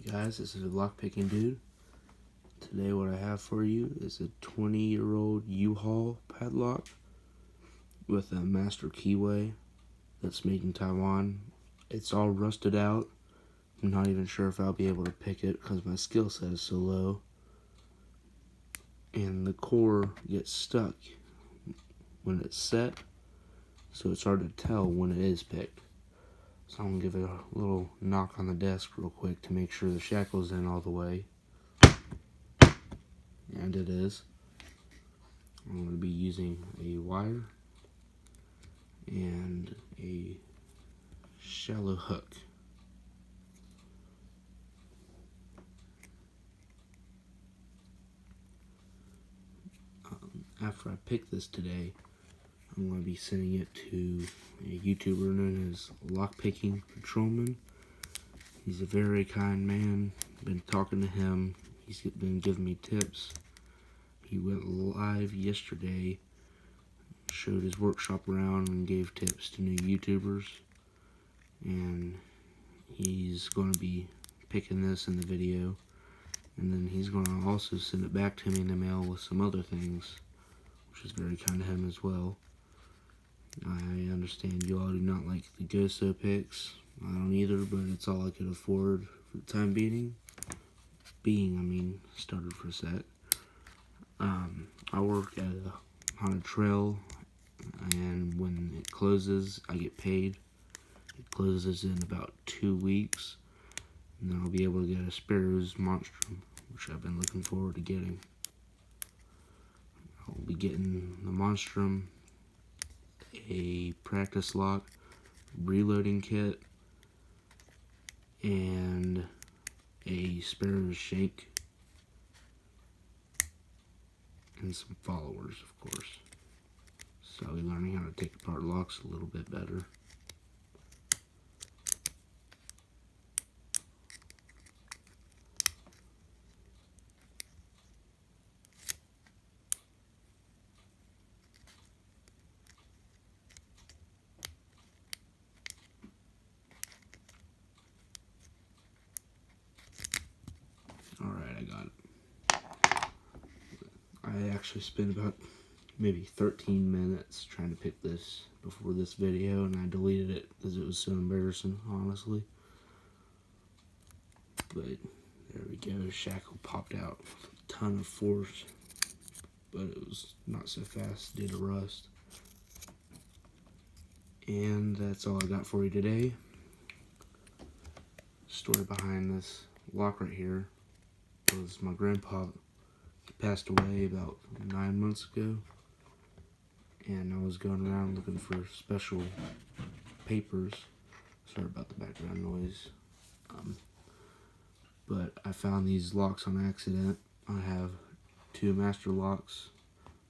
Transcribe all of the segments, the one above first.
Hey guys, this is a lockpicking dude. Today what I have for you is a 20-year-old UHaul padlock with a master keyway that's made in Taiwan. It's all rusted out. I'm not even sure if I'll be able to pick it because my skill set is so low. And the core gets stuck when it's set, so it's hard to tell when it is picked. So I'm going to give it a little knock on the desk real quick to make sure the shackle's in all the way. And it is. I'm going to be using a wire and a shallow hook. After I pick this today, I'm going to be sending it to a YouTuber known as Lockpicking Patrolman. He's a very kind man. Been talking to him. He's been giving me tips. He went live yesterday, showed his workshop around, and gave tips to new YouTubers. And he's going to be picking this in the video. And then he's going to also send it back to me in the mail with some other things, which is very kind of him as well. I understand you all do not like the GoSo picks. I don't either, but it's all I could afford for the time being. Started for a sec. I work on a trail, and when it closes, I get paid. It closes in about 2 weeks, and then I'll be able to get a Sparrow's Monstrum, which I've been looking forward to getting. I'll be getting the Monstrum, a practice lock, reloading kit, and a Sparrow's shank, and some followers, of course. So I'll be learning how to take apart locks a little bit better. Alright, I got it. I actually spent about maybe 13 minutes trying to pick this before this video, and I deleted it because it was so embarrassing, honestly. But there we go, shackle popped out with a ton of force, but it was not so fast due to rust. And that's all I got for you today. Story behind this lock right here was my grandpa passed away about 9 months ago, and I was going around looking for special papers. Sorry about the background noise. But I found these locks on accident. I have 2 master locks,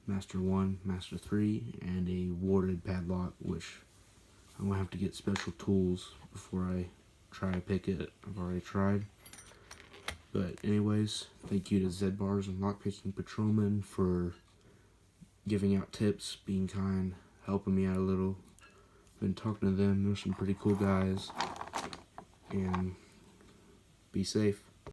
Master 1, Master 3, and a warded padlock, which I'm going to have to get special tools before I try to pick it. I've already tried. But anyways, thank you to Z-Bars and Lockpicking Patrolman for giving out tips, being kind, helping me out a little. Been talking to them. They're some pretty cool guys. And be safe.